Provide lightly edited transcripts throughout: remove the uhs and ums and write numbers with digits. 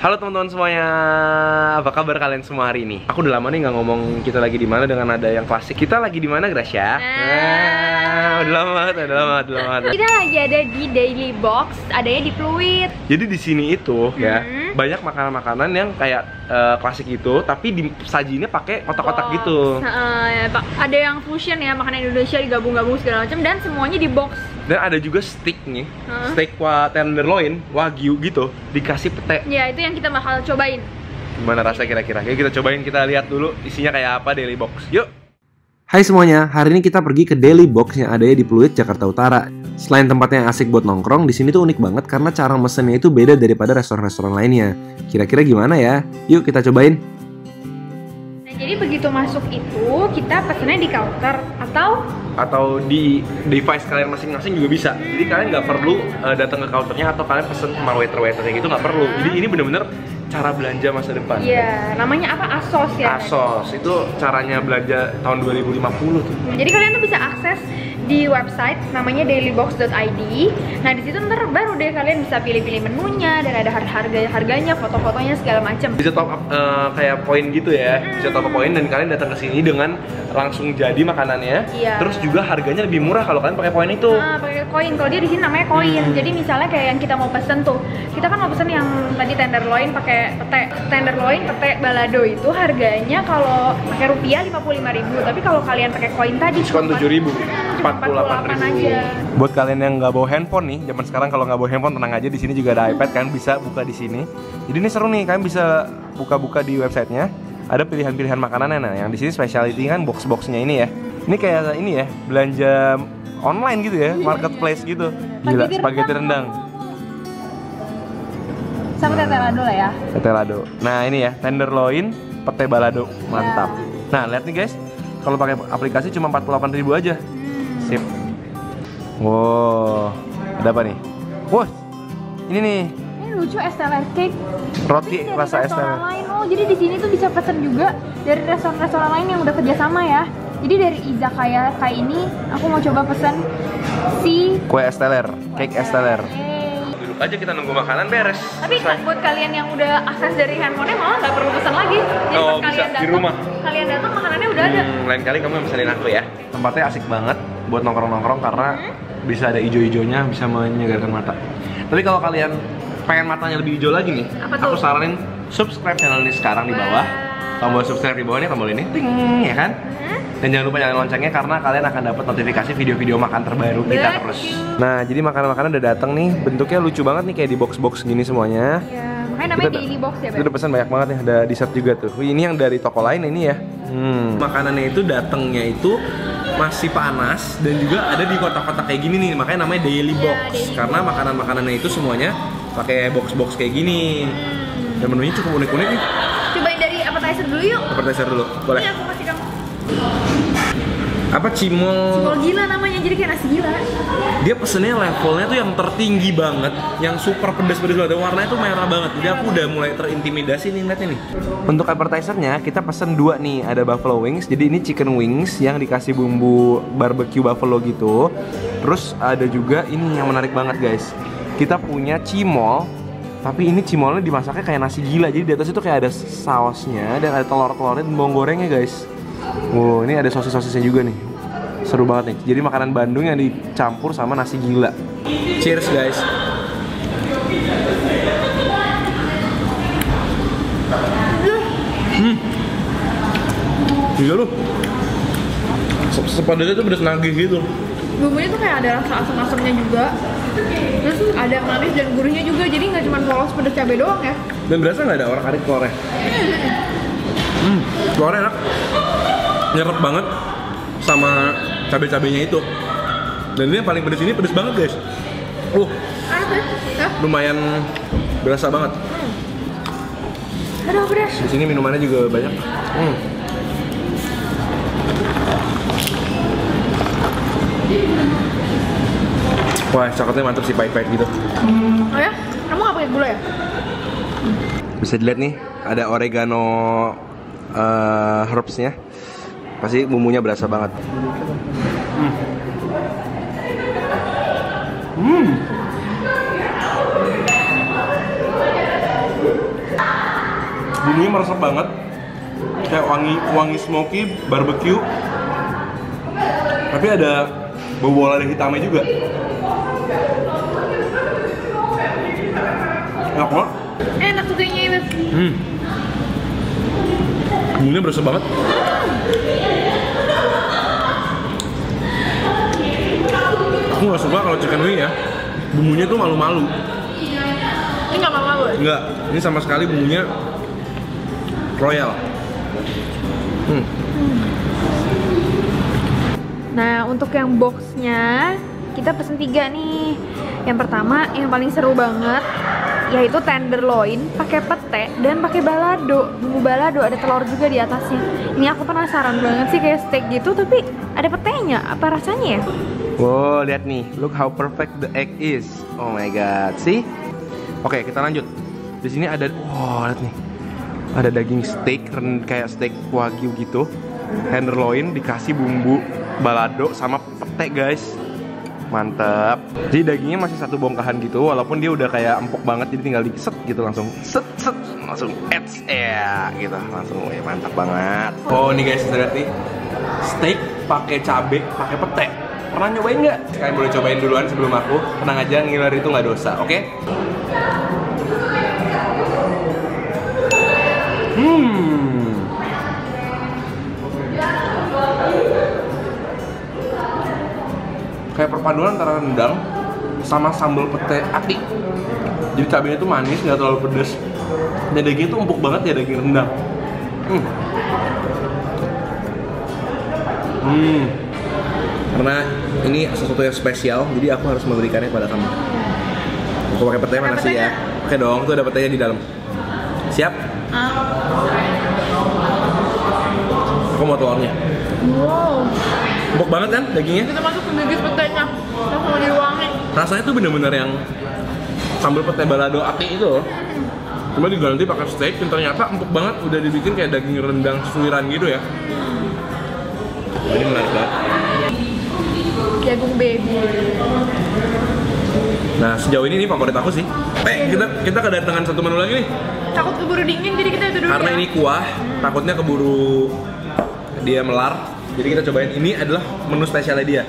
Halo teman-teman semuanya, apa kabar kalian semua hari ini? Aku udah lama nih nggak ngomong kita lagi di mana dengan nada yang klasik. Kita lagi di mana, Gracia? Udah lama banget. Kita lagi ada di Daily Box, adanya di Pluit. Jadi di sini itu ya banyak makanan-makanan yang kayak klasik gitu, tapi disajiinnya pakai kotak-kotak gitu. Ada yang fusion ya, makanan Indonesia digabung-gabung segala macam, dan semuanya di box. Dan ada juga steak nih, steak tenderloin, wagyu gitu, dikasih pete. Ya, itu yang kita bakal cobain. Gimana rasa kira-kira? Yuk kita cobain, kita lihat dulu isinya kayak apa Daily Box. Yuk! Hai semuanya, hari ini kita pergi ke Daily Box yang adanya di Pluit, Jakarta Utara. Selain tempatnya yang asik buat nongkrong, di sini tuh unik banget karena cara mesennya itu beda daripada restoran-restoran lainnya. Kira-kira gimana ya? Yuk kita cobain. Nah, jadi begitu masuk itu, kita pesennya di counter atau di device kalian masing-masing juga bisa. Jadi kalian nggak perlu datang ke counternya atau kalian pesen sama waiter-waiternya gitu, nggak perlu. Jadi ini bener-bener cara belanja masa depan. Iya, namanya apa? ASOS ya? ASOS, itu caranya belanja tahun 2050 tuh. Jadi kalian tuh bisa akses di website namanya dailybox.id. Nah, di situ ntar baru deh kalian bisa pilih-pilih menunya dan ada harganya, foto-fotonya segala macam. Bisa top up kayak poin gitu ya. Bisa top up poin dan kalian datang ke sini dengan langsung jadi makanannya. Iya. Terus juga harganya lebih murah kalau kalian pakai poin itu. Nah, pakai koin. Kalau dia di sini namanya koin. Jadi misalnya kayak yang kita mau pesen tuh, kita kan mau pesen yang tadi tenderloin pakai pete. Tenderloin pete balado itu harganya kalau pakai rupiah 55.000, tapi kalau kalian pakai koin tadi diskon 7.000. 48.000 aja. Buat kalian yang nggak bawa handphone nih, zaman sekarang kalau nggak bawa handphone tenang aja, di sini juga ada iPad, kalian bisa buka di sini. Jadi ini seru nih, kalian bisa buka-buka di websitenya. Ada pilihan-pilihan makanannya. Nah, yang di sini specialty kan box-boxnya ini ya. Ini kayak ini ya, belanja online gitu ya, marketplace gitu. Gila, spaghetti rendang. Sama tete lado lah ya. Tete lado. Nah, ini ya, tenderloin, pete balado. Mantap. Nah, lihat nih guys. Kalau pakai aplikasi cuma 48.000 aja. Sip. Wow, ada apa nih? Wah, ini nih. Ini lucu, es teler cake. Roti rasa es teler. Oh, jadi di sini tuh bisa pesen juga dari restoran-restoran lain yang udah kerjasama ya. Jadi dari izakaya kayak ini, aku mau coba pesen si kue es teler, cake es teler. Duduk aja kita nunggu makanan beres. Tapi buat kalian yang udah akses dari handphonenya malah nggak perlu pesan lagi. Jadi pas bisa kalian datang, di rumah. Kalian datang makanannya udah ada. Lain kali kamu pesenin aku ya. Tempatnya asik banget buat nongkrong-nongkrong karena bisa ada ijo-ijonya, bisa menyegarkan mata. Tapi kalau kalian pengen matanya lebih hijau lagi nih, aku saranin subscribe channel ini sekarang di bawah. Tombol subscribe di bawahnya, tombol ini, ting, ya kan? Dan jangan lupa nyalain loncengnya karena kalian akan dapat notifikasi video-video makan terbaru kita terus. Nah, jadi makanan-makanan udah datang nih, bentuknya lucu banget nih kayak di box-box gini semuanya. Iya, makanya namanya Daily Box ya, Kita udah pesan banyak banget nih, ada dessert juga tuh. Wih, ini yang dari toko lain ini ya. Makanannya itu datangnya itu masih panas dan juga ada di kotak-kotak kayak gini nih, makanya namanya Daily Box. Karena makanan-makanannya itu semuanya pakai box-box kayak gini. Dan menunya cukup unik-unik nih. Cobain dari appetizer dulu yuk. Appetizer dulu, boleh. Ini aku kasih kamu. Apa cimol? Cimol gila namanya, jadi kayak nasi gila. Dia pesennya levelnya tuh yang tertinggi banget, yang super pedas-pedas banget. Warnanya tuh merah banget. Jadi aku udah mulai terintimidasi nih ngeliatnya nih. Untuk appetizernya kita pesen 2 nih, ada buffalo wings. Jadi ini chicken wings yang dikasih bumbu barbecue buffalo gitu. Terus ada juga ini yang menarik banget guys. Kita punya cimol, tapi ini cimolnya dimasaknya kayak nasi gila. Jadi di atas itu kayak ada sausnya dan ada telur-telurnya dan bawang gorengnya guys. Wow, ini ada sosis-sosisnya juga nih. Seru banget nih. Jadi makanan Bandung yang dicampur sama nasi gila. Cheers guys. Iya lu. Sepadannya tuh pedas nagih gitu. Bumbunya tuh kayak ada rasa asam-asamnya juga. Terus ada manis dan gurihnya juga. Jadi nggak cuma polos pedas cabai doang ya. Dan berasa nggak ada orak-arik telurnya? Telurnya enak. Nyerep banget sama cabai-cabainya itu. Dan ini yang paling pedas, ini pedas banget guys. Lumayan berasa banget. Aduh, pedas. Di sini minumannya juga banyak. Wah, coklatnya mantap sih, pahit-pahit gitu. Oh ya? Kamu nggak pakai gula ya? Bisa dilihat nih, ada oregano herbsnya. Pasti bumbunya berasa banget. Bumbunya meresap banget, kayak wangi smoky barbecue. Tapi ada bau lada hitamnya juga. Enak banget. Enak tuh kayaknya ini. Bumbunya berasa banget. Aku nggak suka kalau chicken wing ya, bumbunya tuh malu-malu. Ini nggak malu ya? Enggak, ini sama sekali bumbunya royal. Nah, untuk yang boxnya kita pesen 3 nih. Yang pertama, yang paling seru banget, yaitu tenderloin pakai pete dan pakai balado. Bumbu balado, ada telur juga di atasnya. Ini aku penasaran banget sih, kayak steak gitu tapi ada petenya. Apa rasanya ya? Wow, lihat nih, look how perfect the egg is. Oh my god, see? Oke, kita lanjut. Di sini ada, wow, lihat nih, ada daging steak, kayak steak wagyu gitu. Tenderloin dikasih bumbu balado sama pete, guys. Mantap. Jadi dagingnya masih satu bongkahan gitu, walaupun dia udah kayak empuk banget, jadi tinggal diset gitu langsung langsung ya gitu, langsung ya mantap banget. Oh, nih guys, kita lihat nih, steak pakai cabe, pakai pete. Pernah nyobain nggak? Kalian boleh cobain duluan sebelum aku. Tenang aja, ngiler itu nggak dosa, oke? Kayak perpaduan antara rendang sama sambal pete ati. Jadi cabenya tuh manis, nggak terlalu pedes. Dan dagingnya tuh empuk banget ya, daging rendang. Karena ini sesuatu yang spesial, jadi aku harus memberikannya kepada kamu. Aku pakai petenya mana sih ya? Oke dong, tuh ada petenya di dalam. Siap? Aku mau telurnya. Wow. Empuk banget kan dagingnya? Kita masuk ke gigit petenya, langsung jadi wangi. Rasanya tuh bener-bener yang sambal pete balado ati itu loh. Cuma diganti pakai steak, dan ternyata empuk banget, udah dibikin kayak daging rendang suiran gitu ya. Ini menarik banget. Jagung baby. Nah, sejauh ini favorit aku sih. Kita kedatangan satu menu lagi nih. Takut keburu dingin, jadi kita itu dulu. Karena ya. ini kuah, takutnya keburu dia melar. Jadi kita cobain, ini adalah menu spesialnya dia.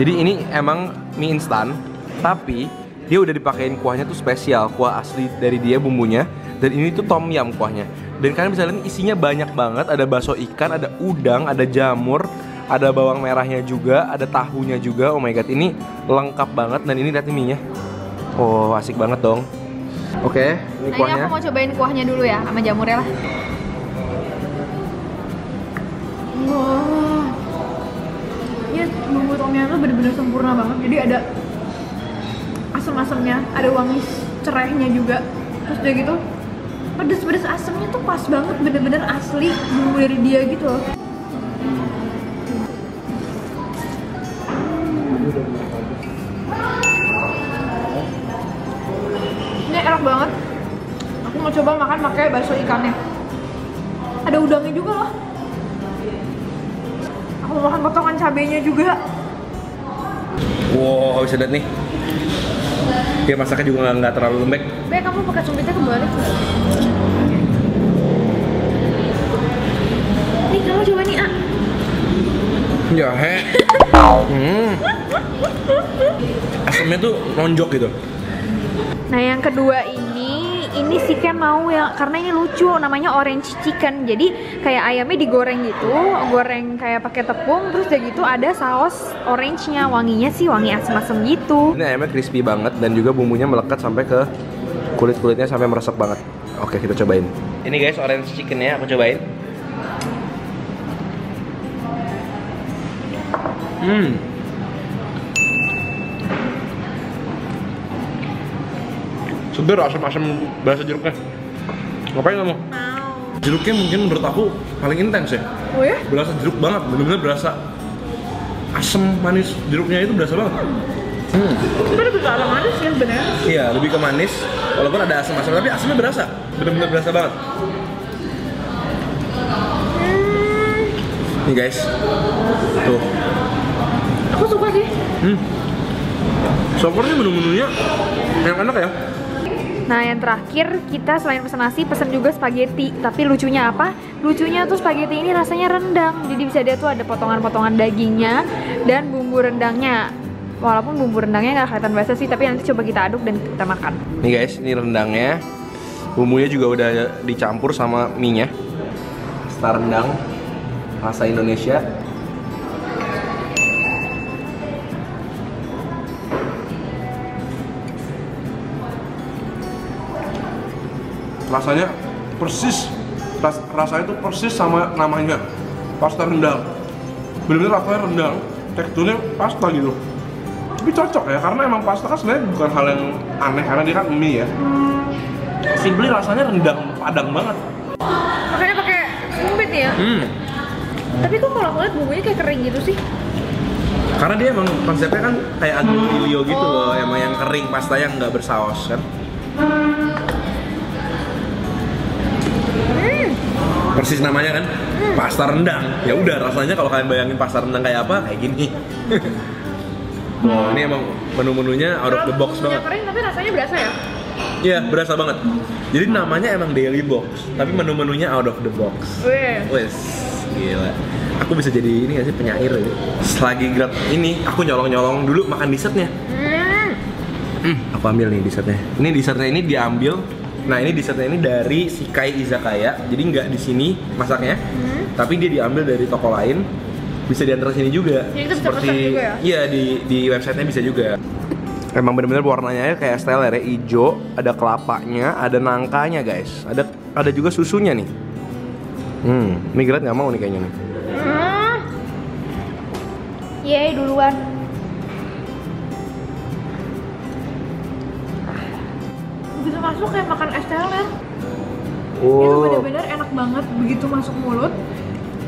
Jadi ini emang mie instan, tapi dia udah dipakein kuahnya tuh spesial, kuah asli dari dia bumbunya. Dan ini tuh tom yum kuahnya. Dan kalian bisa lihat isinya banyak banget, ada bakso ikan, ada udang, ada jamur, ada bawang merahnya juga, ada tahunya juga. Oh my god, ini lengkap banget. Dan ini lihat mie-nya. Oh, asik banget dong. Oke, ini kuahnya. Aku mau cobain kuahnya dulu ya, sama jamurnya lah. Wah, ini bumbu tom yum tuh bener-bener sempurna banget. Jadi ada asam-asamnya, ada wangi cerehnya juga. Terus udah gitu, pedes-pedes asamnya tuh pas banget, bener-bener asli bumbu dari dia gitu loh. Ini enak banget. Aku mau coba makan pakai bakso ikannya. Ada udangnya juga loh. Aku mau makan potongan cabenya juga. Wow, bisa lihat nih. Dia masaknya juga nggak terlalu lembek. Be, kamu pakai sumpitnya kebalik nggak? Nih, kamu coba nih, ah. Ya, asamnya tuh nonjok gitu. Nah, yang kedua ini si Ken mau ya, karena ini lucu, namanya orange chicken. Jadi kayak ayamnya digoreng gitu, goreng kayak pakai tepung, terus udah gitu ada saus orange-nya, wanginya sih wangi asem-asem gitu. Ini ayamnya crispy banget dan juga bumbunya melekat sampai ke kulit-kulitnya sampai meresap banget. Oke, kita cobain. Ini guys, orange chickennya aku cobain. Seger, asam-asam berasa jeruknya. Ngapain kamu? Jeruknya mungkin menurut aku paling intens ya. Oh ya? Berasa jeruk banget, bener-bener berasa asam manis jeruknya itu berasa banget. Itu lebih ke arah manis ya sebenarnya. Iya, lebih ke manis. Walaupun ada asam-asam, tapi asamnya berasa, bener-bener berasa banget. Nih guys, tuh. Aku suka sih. So far sih menu-menunya yang enak ya. Nah yang terakhir kita selain pesen nasi pesen juga spaghetti. Tapi lucunya apa? Lucunya tuh spaghetti ini rasanya rendang. Jadi bisa dia tuh ada potongan-potongan dagingnya dan bumbu rendangnya. Walaupun bumbu rendangnya nggak kelihatan basah sih, tapi nanti coba kita aduk dan kita makan. Nih guys, ini rendangnya. Bumbunya juga udah dicampur sama mie-nya. Star rendang rasa Indonesia. Rasanya persis, rasanya tuh persis sama namanya, pasta rendang. Bener-bener rasanya rendang, teksturnya pasta gitu. Tapi cocok ya, karena emang pasta kan sebenarnya bukan hal yang aneh karena dia kan mie ya. Simply rasanya rendang Padang banget. Makanya pakai sumpit ya. Tapi kok kalau aku lihat bumbunya kayak kering gitu sih? Karena dia emang konsepnya kan kayak aglio gitu loh, emang yang kering pasta yang nggak bersaus kan. Persis namanya kan, pasta rendang. Ya udah rasanya kalau kalian bayangin pasta rendang kayak apa, kayak gini. Wow, ini emang menu-menunya out of the box banget. Kering tapi rasanya berasa ya? Iya, berasa banget. Jadi namanya emang daily box, tapi menu-menunya out of the box. Wes, gila. Aku bisa jadi ini nggak sih, penyair gitu. Selagi grab ini, aku nyolong-nyolong dulu makan dessertnya. Aku ambil nih dessertnya. Ini dessertnya ini diambil. Nah ini dessertnya ini dari Shikai Izakaya. Jadi nggak di sini masaknya, tapi dia diambil dari toko lain. Bisa diantar sini juga. Jadi itu bisa seperti pesan juga ya? Iya, di websitenya bisa juga. Emang bener-bener warnanya kayak steller ya, hijau, ada kelapanya, ada nangkanya guys. Ada juga susunya nih. Ini Gret nggak mau nih kayaknya nih. Yeay duluan. Begitu masuk kayak makan es teler. Itu bener-bener enak banget. Begitu masuk mulut,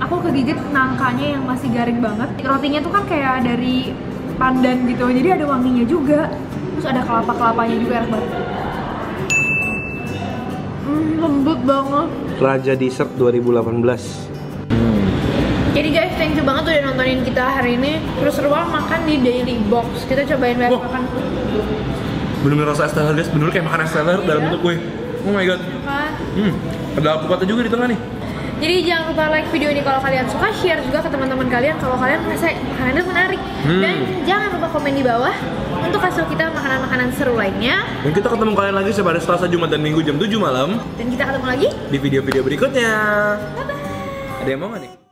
aku kegigit nangkanya yang masih garing banget. Rotinya tuh kan kayak dari pandan gitu, jadi ada wanginya juga. Terus ada kelapa-kelapanya juga, enak banget. Lembut banget. Raja Dessert 2018. Jadi guys, thank you banget udah nontonin kita hari ini. Terus seruang makan di Daily Box. Kita cobain banget makan. Bener-bener rasa es teler guys, bener-bener kayak makan es teler dalam bentuk kue. Oh my god. Ada alpukatnya juga di tengah nih. Jadi jangan lupa like video ini kalau kalian suka, share juga ke teman-teman kalian kalau kalian merasa makanannya menarik. Dan jangan lupa komen di bawah untuk kasih kita makanan-makanan seru lainnya. Dan kita ketemu kalian lagi pada Selasa, Jumat, dan Minggu jam 7 malam. Dan kita ketemu lagi di video-video berikutnya. Bye-bye. Ada yang mau nggak nih?